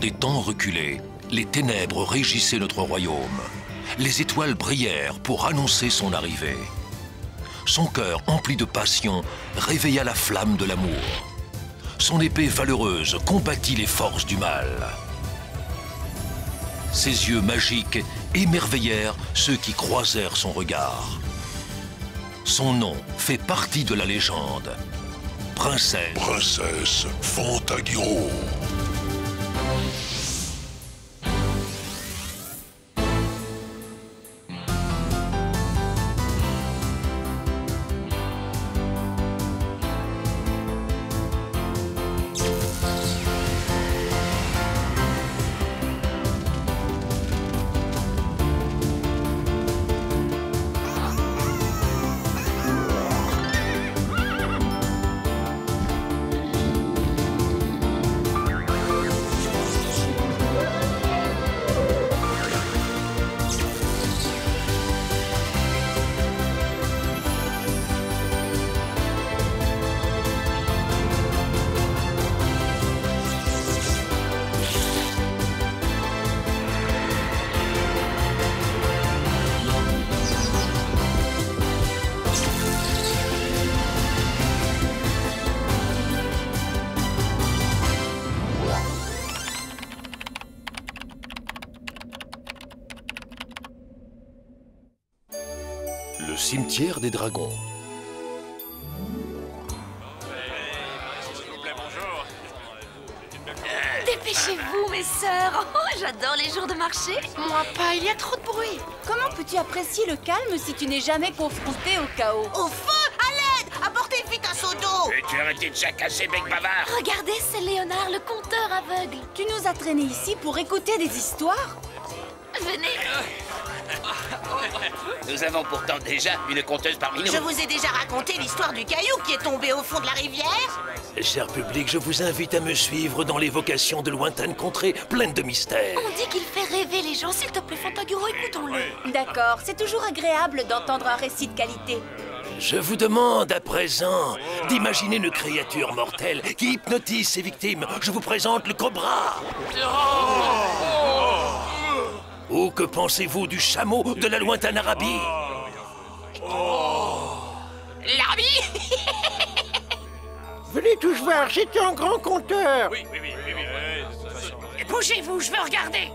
des temps reculés, les ténèbres régissaient notre royaume. Les étoiles brillèrent pour annoncer son arrivée. Son cœur, empli de passion, réveilla la flamme de l'amour. Son épée valeureuse combattit les forces du mal. Ses yeux magiques émerveillèrent ceux qui croisèrent son regard. Son nom fait partie de la légende. Princesse Fantagiro. Le cimetière des dragons. Dépêchez-vous, mes sœurs. Oh, j'adore les jours de marché. Moi pas, il y a trop de bruit. Comment peux-tu apprécier le calme si tu n'es jamais confronté au chaos? Au feu! À l'aide! Apportez vite un seau d'eau! Peux-tu arrêter de jacasser, bec bavard? Regardez, c'est Léonard, le conteur aveugle. Tu nous as traînés ici pour écouter des histoires? Venez. Nous avons pourtant déjà une conteuse parmi nous. Je vous ai déjà raconté l'histoire du caillou qui est tombé au fond de la rivière. Cher public, je vous invite à me suivre dans l'évocation de lointaines contrées pleines de mystères. On dit qu'il fait rêver les gens. S'il te plaît, Fantagiro, écoutons-le. D'accord, c'est toujours agréable d'entendre un récit de qualité. Je vous demande à présent d'imaginer une créature mortelle qui hypnotise ses victimes. Je vous présente le cobra. Ou que pensez-vous du chameau de la lointaine Arabie? L'Arabie! Venez tous voir, c'est un grand conteur. Oui. Bougez-vous, je veux regarder.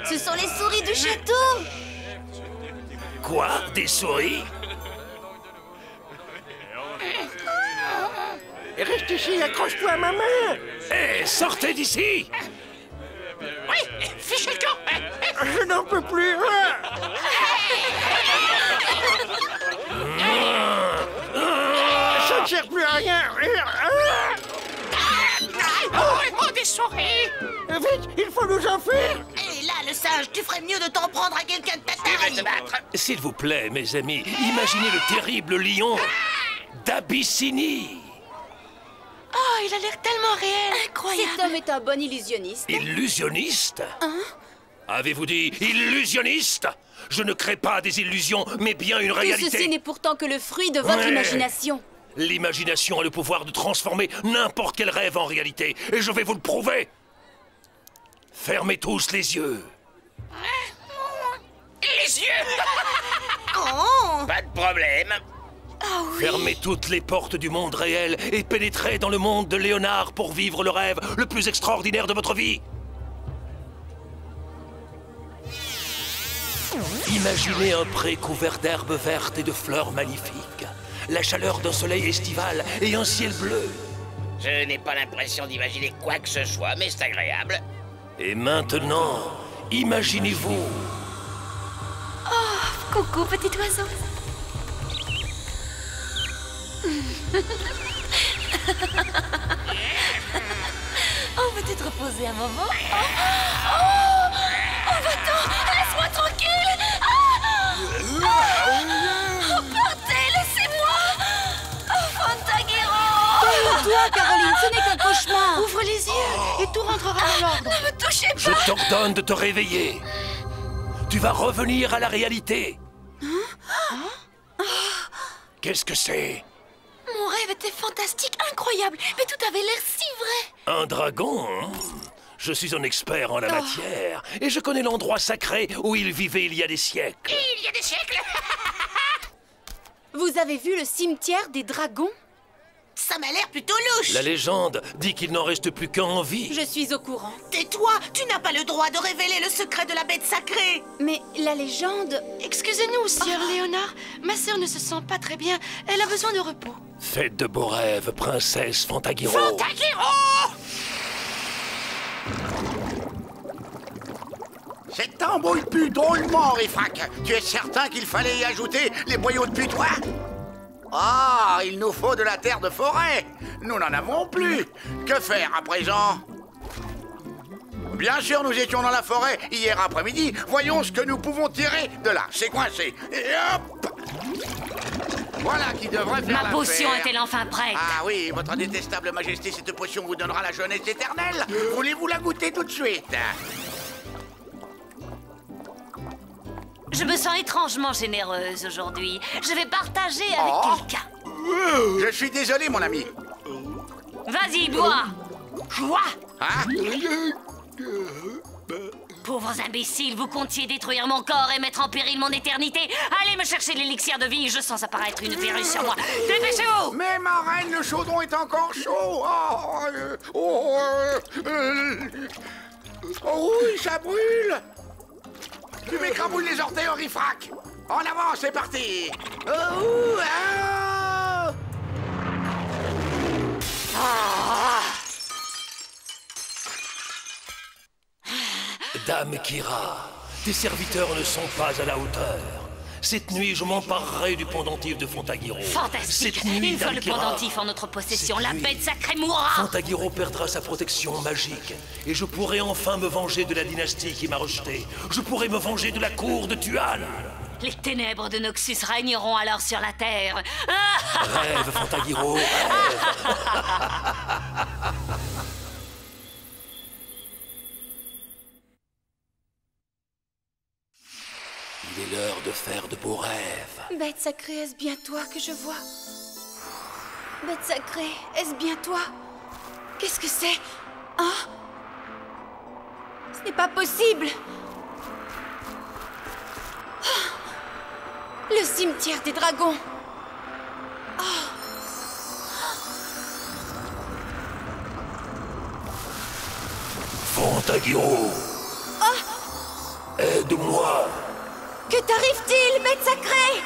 Ce sont les souris du château. Quoi? Des souris? Reste ici, accroche-toi à ma main. Hé, sortez d'ici! Oui! Fichez le camp! Je n'en peux plus. Ça ne sert plus à rien. Oh, des souris! Vite, il faut nous enfuir. Et là, le singe, tu ferais mieux de t'en prendre à quelqu'un de ta Tu veux te taille! battre? S'il vous plaît, mes amis, imaginez le terrible lion d'Abyssinie. Oh, il a l'air tellement réel. Incroyable. Cet homme est un bon illusionniste. Illusionniste? Avez-vous dit illusionniste? Je ne crée pas des illusions, mais bien une Tout réalité. ceci n'est pourtant que le fruit de votre Ouais. imagination. L'imagination a le pouvoir de transformer n'importe quel rêve en réalité, et je vais vous le prouver. Fermez tous les yeux. Les yeux! Oh! Pas de problème. Fermez toutes les portes du monde réel et pénétrez dans le monde de Léonard pour vivre le rêve le plus extraordinaire de votre vie. Imaginez un pré couvert d'herbes vertes et de fleurs magnifiques, la chaleur d'un soleil estival et un ciel bleu. Je n'ai pas l'impression d'imaginer quoi que ce soit, mais c'est agréable. Et maintenant, imaginez-vous Coucou, petit oiseau. Oh, peux-tu te reposer un moment? Oh, va-t'en! Laisse-moi tranquille! Oh, partez, laissez-moi! Oh, Fantagiro! Toi, Caroline, ce n'est qu'un cauchemar. Ouvre les yeux et tout rentrera dans l'ordre. Ne me touchez Je pas! t'ordonne de te réveiller. Tu vas revenir à la réalité. Qu'est-ce que c'est? Mon rêve était fantastique, incroyable, mais tout avait l'air si vrai. Un dragon, hein? Je suis un expert en la matière, et je connais l'endroit sacré où il vivait il y a des siècles. Il y a des siècles. Vous avez vu le cimetière des dragons? Ça m'a l'air plutôt louche. La légende dit qu'il n'en reste plus qu'un en vie. Je suis au courant. Tais-toi, tu n'as pas le droit de révéler le secret de la bête sacrée. Mais la légende... Excusez-nous, Sieur Léonard. Ma sœur ne se sent pas très bien. Elle a besoin de repos. Faites de beaux rêves, princesse Fantagiro. Fantagiro! Cette tambouille pue drôlement, Riffrac. Tu es certain qu'il fallait y ajouter les boyaux de putois? Ah, il nous faut de la terre de forêt. Nous n'en avons plus. Que faire à présent? Bien sûr, nous étions dans la forêt hier après-midi. Voyons ce que nous pouvons tirer de là. C'est coincé. Et hop! Voilà qui devrait faire Ma potion l'affaire. est-elle enfin prête? Ah oui, votre détestable majesté, cette potion vous donnera la jeunesse éternelle. Voulez-vous la goûter tout de suite? Je me sens étrangement généreuse aujourd'hui. Je vais partager avec quelqu'un. Je suis désolé, mon ami. Vas-y, bois! Joie! Hein? Pauvres imbéciles, vous comptiez détruire mon corps et mettre en péril mon éternité. Allez me chercher l'élixir de vie, je sens apparaître une verrue sur moi. Dépêchez-vous! Mais ma reine, le chaudron est encore chaud. Oh oui, ça brûle. Tu m'écrabouilles les orteils au riffrac. En avant, c'est parti. Dame Kira, tes serviteurs ne sont pas à la hauteur. Cette nuit, je m'emparerai du pendentif de Fantagiro. Fantastique! Cette nuit, Une fois Dame le Kira, pendentif en notre possession, cette la nuit, bête sacrée mourra! Fantagiro perdra sa protection magique, et je pourrai enfin me venger de la dynastie qui m'a rejeté. Je pourrai me venger de la cour de Tuan. Les ténèbres de Noxus régneront alors sur la terre. Rêve, Fantagiro, rêve. Il est l'heure de faire de beaux rêves. Bête sacrée, est-ce bien toi que je vois? Bête sacrée, est-ce bien toi? Qu'est-ce que c'est? Hein? Ce n'est pas possible! Oh, le cimetière des dragons! Fantagiro, aide-moi. Que t'arrive-t-il, bête sacrée?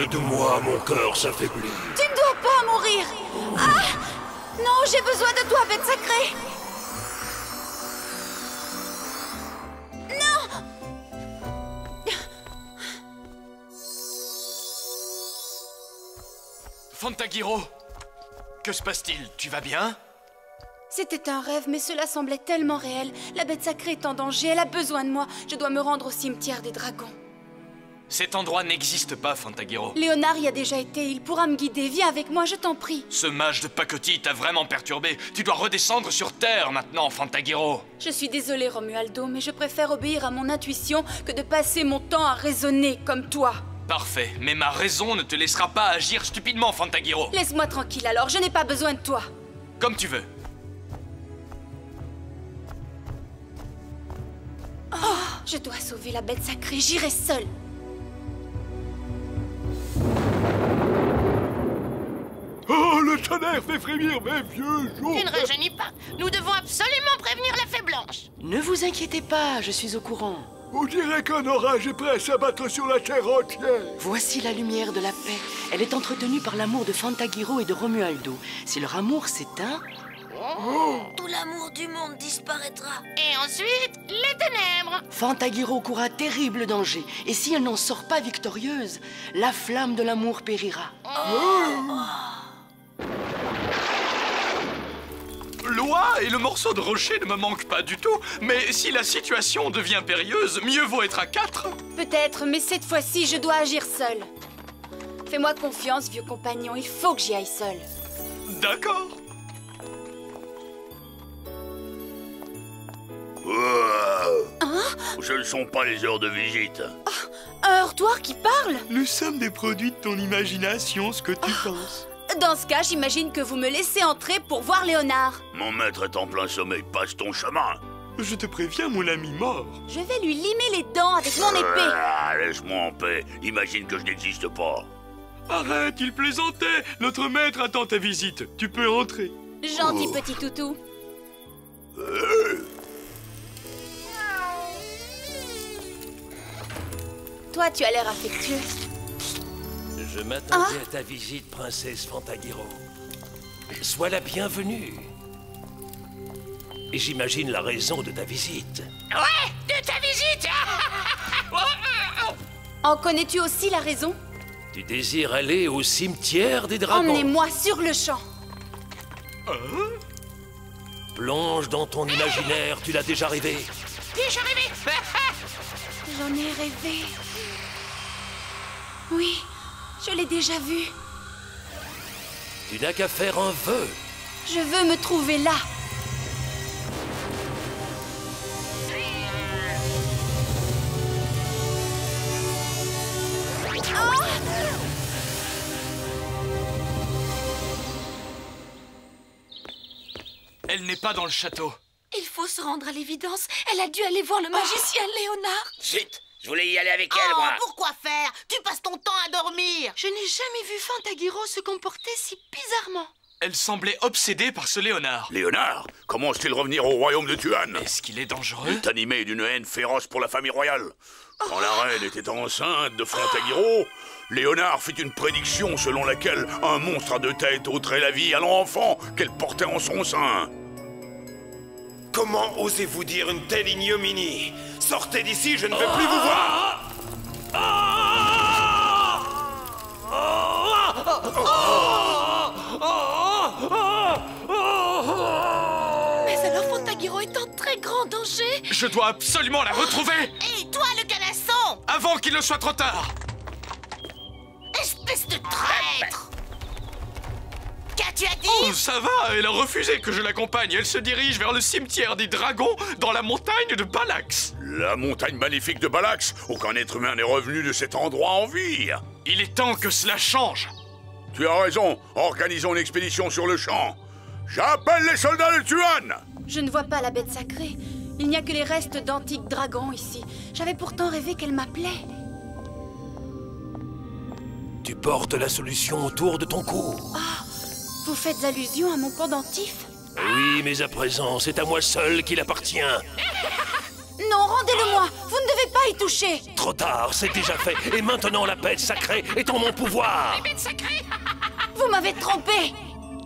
Aide-moi, mon cœur s'affaiblit. Tu ne dois pas mourir! Ah! Non, j'ai besoin de toi, bête sacrée! Fantagiro, que se passe-t-il? Tu vas bien? C'était un rêve, mais cela semblait tellement réel. La bête sacrée est en danger, elle a besoin de moi. Je dois me rendre au cimetière des dragons. Cet endroit n'existe pas, Fantagiro. Léonard y a déjà été, il pourra me guider. Viens avec moi, je t'en prie. Ce mage de pacotille t'a vraiment perturbé. Tu dois redescendre sur Terre maintenant, Fantagiro. Je suis désolée, Romualdo, mais je préfère obéir à mon intuition que de passer mon temps à raisonner comme toi. Parfait, mais ma raison ne te laissera pas agir stupidement, Fantagiro. Laisse-moi tranquille alors, je n'ai pas besoin de toi. Comme tu veux. Je dois sauver la bête sacrée, j'irai seule. Oh, le tonnerre fait frémir mes vieux jours. Tu ne rajeunis pas. Nous devons absolument prévenir la fée blanche. Ne vous inquiétez pas, je suis au courant. On dirait qu'un orage est prêt à s'abattre sur la terre entière. Voici la lumière de la paix. Elle est entretenue par l'amour de Fantagiro et de Romualdo. Si leur amour s'éteint... Tout l'amour du monde disparaîtra. Et ensuite, les ténèbres. Fantagiro court un terrible danger. Et si elle n'en sort pas victorieuse, la flamme de l'amour périra. L'oie et le morceau de rocher ne me manquent pas du tout, mais si la situation devient périlleuse, mieux vaut être à 4. Peut-être, mais cette fois-ci, je dois agir seule. Fais-moi confiance, vieux compagnon, il faut que j'y aille seule. D'accord. Ce ne sont pas les heures de visite. Un heurtoir qui parle? Nous sommes des produits de ton imagination, ce que tu penses. Dans ce cas, j'imagine que vous me laissez entrer pour voir Léonard. Mon maître est en plein sommeil, passe ton chemin. Je te préviens, mon ami mort. Je vais lui limer les dents avec mon épée. Laisse-moi en paix, imagine que je n'existe pas. Arrête, il plaisantait. Notre maître attend ta visite. Tu peux entrer. Gentil petit toutou. Toi, tu as l'air affectueux. Je m'attendais à ta visite, princesse Fantagiro. Sois la bienvenue. Et j'imagine la raison de ta visite. Ouais, de ta visite. En connais-tu aussi la raison? Tu désires aller au cimetière des dragons. Emmenez-moi sur le champ. Plonge dans ton imaginaire, tu l'as déjà rêvé. Déjà rêvé. J'en ai rêvé. Oui, je l'ai déjà vu. Tu n'as qu'à faire un vœu. Je veux me trouver là. Elle n'est pas dans le château. Il faut se rendre à l'évidence. Elle a dû aller voir le magicien Léonard. Chut, je voulais y aller avec elle, moi. Pourquoi faire? Tu passes ton temps à dormir. Je n'ai jamais vu Fantagiro se comporter si bizarrement. Elle semblait obsédée par ce Léonard. Léonard, comment ose-t-il revenir au royaume de Tuan? Est-ce qu'il est dangereux? Il est animé d'une haine féroce pour la famille royale. Quand la reine était enceinte de Fantagiro, Léonard fit une prédiction selon laquelle un monstre à deux têtes ôterait la vie à l'enfant qu'elle portait en son sein. Comment osez-vous dire une telle ignominie? Sortez d'ici, je ne veux plus vous voir! Mais alors Fantagiro est en très grand danger. Je dois absolument la retrouver Et toi, le canasson? avant qu'il ne soit trop tard. Espèce de traître! Qu'as-tu à dire? Oh, ça va, elle a refusé que je l'accompagne. Elle se dirige vers le cimetière des dragons dans la montagne de Balax. La montagne maléfique de Balax. Aucun être humain n'est revenu de cet endroit en vie. Il est temps que cela change. Tu as raison, organisons une expédition sur le champ. J'appelle les soldats de Tuan. Je ne vois pas la bête sacrée. Il n'y a que les restes d'antiques dragons ici. J'avais pourtant rêvé qu'elle m'appelait. Tu portes la solution autour de ton cou. Vous faites allusion à mon pendentif? Oui, mais à présent, c'est à moi seul qu'il appartient. Non, rendez-le-moi. Vous ne devez pas y toucher. Trop tard, c'est déjà fait. Et maintenant, la bête sacrée est en mon pouvoir. Bête sacrée. Vous m'avez trompé.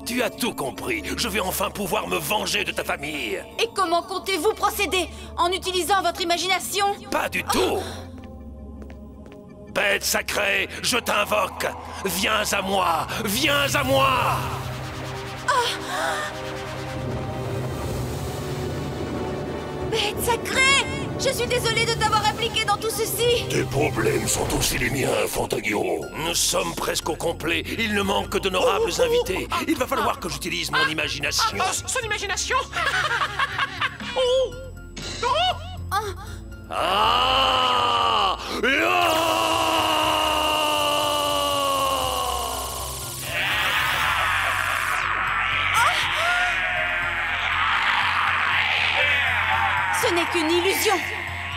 Tu as tout compris. Je vais enfin pouvoir me venger de ta famille. Et comment comptez-vous procéder? En utilisant votre imagination? Pas du tout. Bête sacrée, je t'invoque. Viens à moi. Viens à moi. Bête sacrée! Je suis désolée de t'avoir impliqué dans tout ceci. Tes problèmes sont aussi les miens, Fantagiro. Nous sommes presque au complet. Il ne manque que d'honorables invités. Il va falloir que j'utilise mon imagination. Son imagination. Ah! Ce n'est qu'une illusion.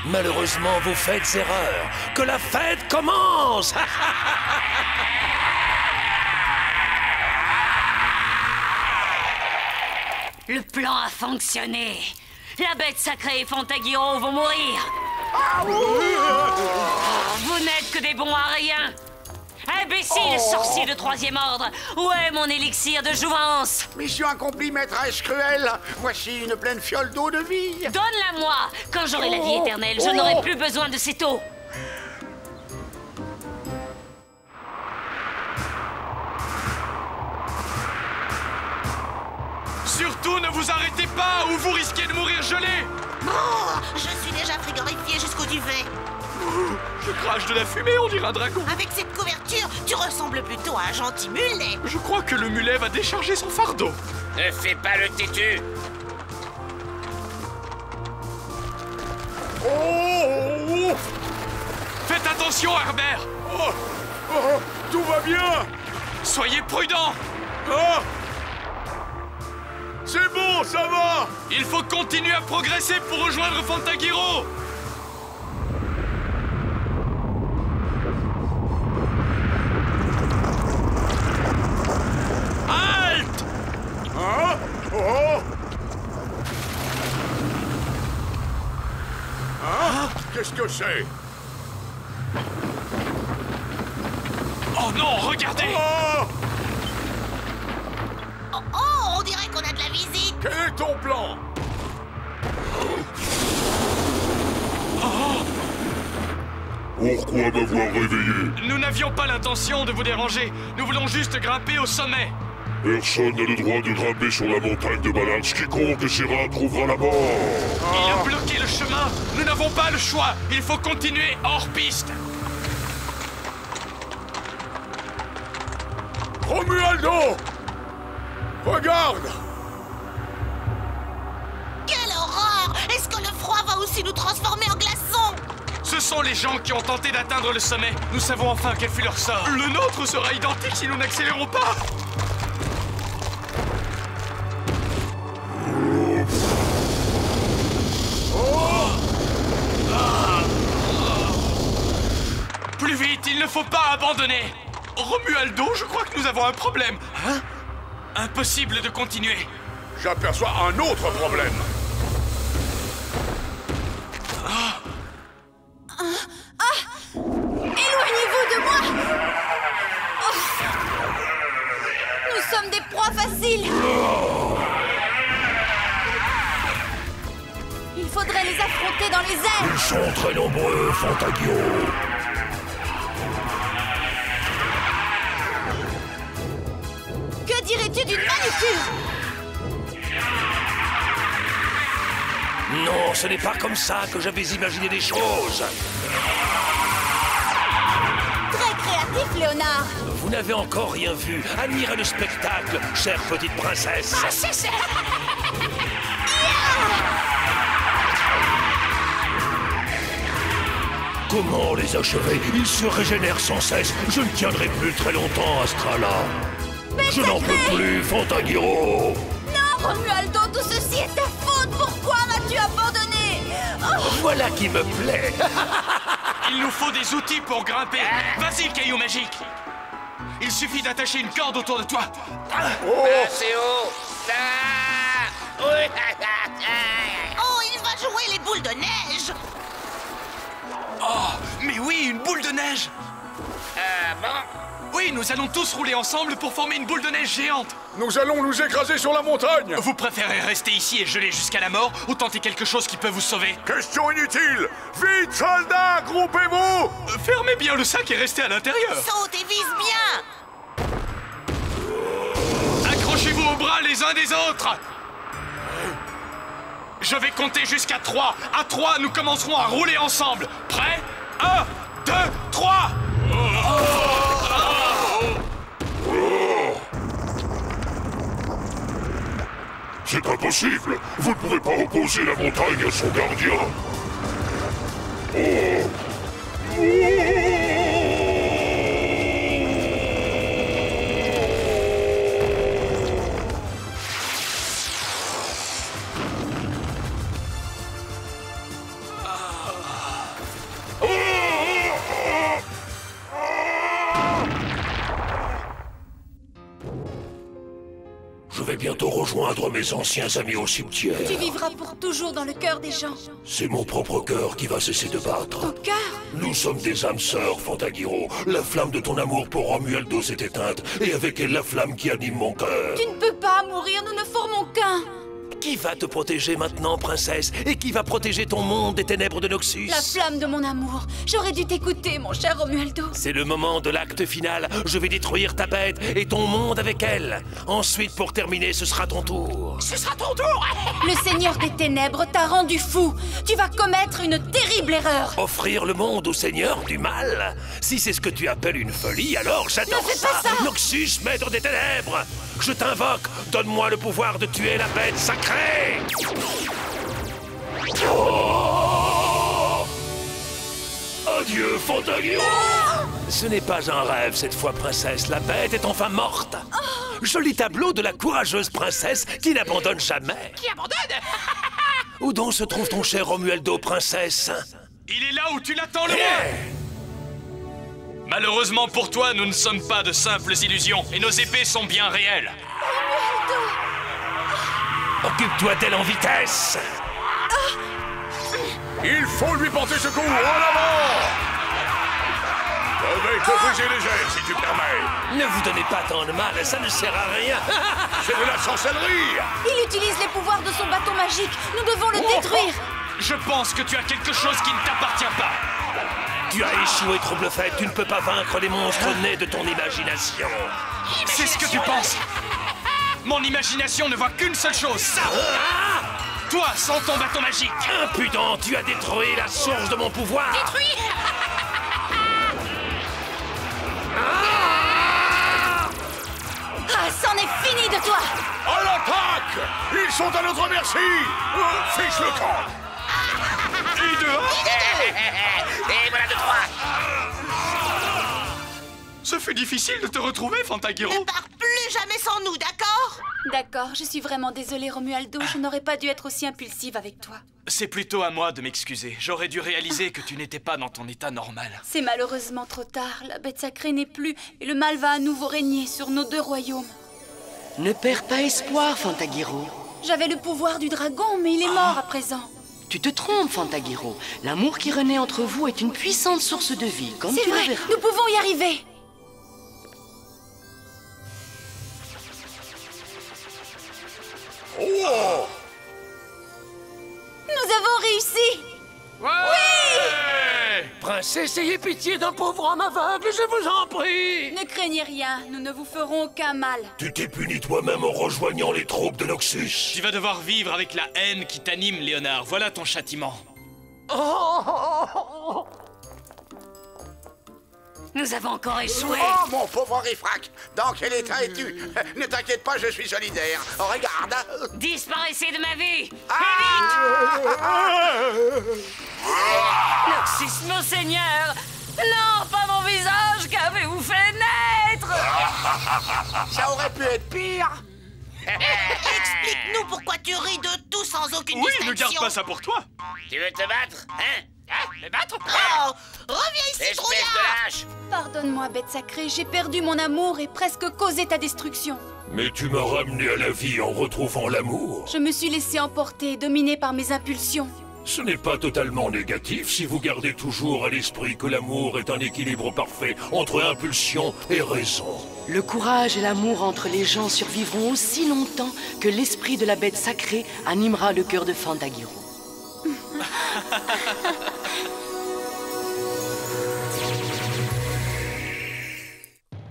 Malheureusement, vous faites erreur. Que la fête commence. Le plan a fonctionné. La bête sacrée et Fantagiro vont mourir. Vous n'êtes que des bons à rien. Imbécile sorcier de 3e ordre. Où est mon élixir de jouvence? Mission accomplie, maîtresse cruelle. Voici une pleine fiole d'eau de vie. Donne-la-moi. Quand j'aurai la vie éternelle, je n'aurai plus besoin de cette eau. Surtout ne vous arrêtez pas ou vous risquez de mourir gelé. Je suis déjà frigorifié jusqu'au duvet. Je crache de la fumée, on dirait un dragon. Avec cette couverture, tu ressembles plutôt à un gentil mulet. Je crois que le mulet va décharger son fardeau. Ne fais pas le têtu. Faites attention, Herbert. Tout va bien. Soyez prudents. Ah! C'est bon, ça va! Il faut continuer à progresser pour rejoindre Fantagiro. Halte! Hein? Oh! Hein? Qu'est-ce que c'est? Oh non, regardez! Oh! Oh, on dirait qu'on a de la visite. Quel est ton plan? Pourquoi m'avoir réveillé? Nous n'avions pas l'intention de vous déranger. Nous voulons juste grimper au sommet. Personne n'a le droit de grimper sur la montagne de Balance. Quiconque essaiera trouvera la mort. Il a bloqué le chemin. Nous n'avons pas le choix. Il faut continuer hors piste. Romualdo! Regarde! Quelle horreur! Est-ce que le froid va aussi nous transformer en glaçons? Ce sont les gens qui ont tenté d'atteindre le sommet. Nous savons enfin quel fut leur sort. Le nôtre sera identique si nous n'accélérons pas. Plus vite, il ne faut pas abandonner. Romualdo, je crois que nous avons un problème. Hein? Impossible de continuer. J'aperçois un autre problème. Éloignez-vous de moi! Oh. Nous sommes des proies faciles! Il faudrait les affronter dans les airs! Ils sont très nombreux, Fantagiro. Que dirais-tu d'une manucure? Non, ce n'est pas comme ça que j'avais imaginé les choses. Très créatif, Léonard! Vous n'avez encore rien vu. Admirez le spectacle, chère petite princesse. Ah, c'est... Comment les achever? Ils se régénèrent sans cesse. Je ne tiendrai plus très longtemps, Astrala. Je n'en peux plus, Fantagiro. Non, Romualdo, tout ceci est ta faute! Pourquoi m'as-tu abandonné? Oh. Voilà qui me plaît. Il nous faut des outils pour grimper. Vas-y, caillou magique. Il suffit d'attacher une corde autour de toi. Oh! C'est haut. Ah! Oui. Oh, il va jouer les boules de neige. Oh, mais oui, une boule de neige. Ah bon? Oui, nous allons tous rouler ensemble pour former une boule de neige géante. Nous allons nous écraser sur la montagne! Vous préférez rester ici et geler jusqu'à la mort ou tenter quelque chose qui peut vous sauver? Question inutile! Vite, soldats, groupez-vous! Fermez bien le sac et restez à l'intérieur. Saute et vise bien. Accrochez-vous aux bras les uns des autres. Je vais compter jusqu'à 3. À 3, nous commencerons à rouler ensemble. Prêts? 1, 2, 3. C'est impossible. Vous ne pouvez pas opposer la montagne à son gardien. Je vais bientôt rejoindre mes anciens amis au cimetière. Tu vivras pour toujours dans le cœur des gens. C'est mon propre cœur qui va cesser de battre. Ton cœur? Nous sommes des âmes sœurs, Fantagiro. La flamme de ton amour pour Romualdo s'est éteinte, et avec elle la flamme qui anime mon cœur. Tu ne peux pas mourir, nous ne formons qu'un. Qui va te protéger maintenant, princesse? Et qui va protéger ton monde des ténèbres de Noxus? La flamme de mon amour. J'aurais dû t'écouter, mon cher Romualdo. C'est le moment de l'acte final. Je vais détruire ta bête et ton monde avec elle. Ensuite, pour terminer, ce sera ton tour. Ce sera ton tour. Le Seigneur des Ténèbres t'a rendu fou. Tu vas commettre une terrible erreur. Offrir le monde au Seigneur du Mal? Si c'est ce que tu appelles une folie, alors j'adore Ne fais pas ça. Noxus, maître des ténèbres, je t'invoque. Donne-moi le pouvoir de tuer la bête sacrée. Oh! Adieu, Fantagiro. Ce n'est pas un rêve cette fois, princesse. La bête est enfin morte. joli tableau de la courageuse princesse qui n'abandonne jamais. Qui abandonne? Où donc se trouve ton cher Romualdo, princesse? Il est là où tu l'attends le moins. Malheureusement pour toi, nous ne sommes pas de simples illusions et nos épées sont bien réelles. Occupe-toi d'elle en vitesse. Il faut lui porter secours, en avant! Je vais te briser les ailes, si tu permets. Ne vous donnez pas tant de mal, ça ne sert à rien. C'est de la sorcellerie! Il utilise les pouvoirs de son bâton magique. Nous devons le détruire. Je pense que tu as quelque chose qui ne t'appartient pas. Tu as échoué, Trouble-Fête. Tu ne peux pas vaincre les monstres nés de ton imagination. C'est ce que tu penses. Mon imagination ne voit qu'une seule chose, ça. Toi, sans ton bâton magique. Impudent, tu as détruit la source de mon pouvoir. Détruit! Ah, c'en est fini de toi. À l'attaque! Ils sont à notre merci! Fiche le camp! Et dehors. Et voilà de trois. Ce fut difficile de te retrouver, Fantagiro. Ne pars plus jamais sans nous, d'accord? D'accord, je suis vraiment désolée, Romualdo. Je n'aurais pas dû être aussi impulsive avec toi. C'est plutôt à moi de m'excuser. J'aurais dû réaliser que tu n'étais pas dans ton état normal. C'est malheureusement trop tard. La bête sacrée n'est plus et le mal va à nouveau régner sur nos deux royaumes. Ne perds pas espoir, Fantagiro. J'avais le pouvoir du dragon, mais il est mort à présent. Tu te trompes, Fantagiro. L'amour qui renaît entre vous est une puissante source de vie, comme C'est tu le vrai, verras. nous pouvons y arriver. Oh! Nous avons réussi. Princesse, ayez pitié d'un pauvre homme aveugle, je vous en prie. Ne craignez rien, nous ne vous ferons aucun mal. Tu t'es puni toi-même en rejoignant les troupes de Noxus. Tu vas devoir vivre avec la haine qui t'anime, Léonard. Voilà ton châtiment. Nous avons encore échoué. Oh, mon pauvre Riffrac! Dans quel état es-tu? Ne t'inquiète pas, je suis solidaire. Oh, regarde! Disparaissez de ma vie. Ah! Noxus, mon seigneur. Non, pas mon visage. Qu'avez-vous fait naître? Ça aurait pu être pire! Explique-nous pourquoi tu ris de tout sans aucune Oui, distinction. ne garde pas ça pour toi. Tu veux te battre, hein? Me battre? Oh, reviens ici, Espèce trouillard! de lâche! Pardonne-moi, bête sacrée, j'ai perdu mon amour et presque causé ta destruction. Mais tu m'as ramené à la vie en retrouvant l'amour. Je me suis laissé emporter, dominé par mes impulsions. Ce n'est pas totalement négatif si vous gardez toujours à l'esprit que l'amour est un équilibre parfait entre impulsion et raison. Le courage et l'amour entre les gens survivront aussi longtemps que l'esprit de la bête sacrée animera le cœur de Fantagiro.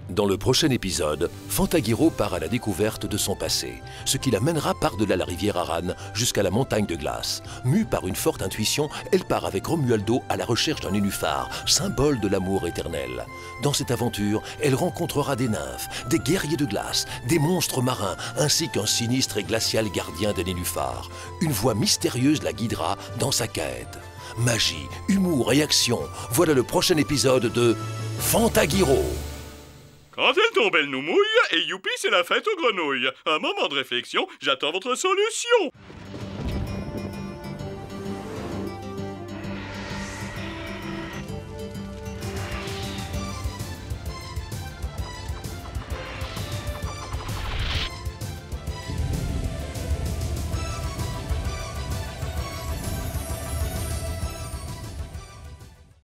Dans le prochain épisode, Fantagiro part à la découverte de son passé, ce qui la mènera par-delà la rivière Aran jusqu'à la montagne de glace. Mue par une forte intuition, elle part avec Romualdo à la recherche d'un nénuphar, symbole de l'amour éternel. Dans cette aventure, elle rencontrera des nymphes, des guerriers de glace, des monstres marins, ainsi qu'un sinistre et glacial gardien des nénuphars. Une voix mystérieuse la guidera dans sa quête. Magie, humour et action, voilà le prochain épisode de Fantagiro. Quand elle tombe, elle nous mouille, et youpi, c'est la fête aux grenouilles. Un moment de réflexion, j'attends votre solution.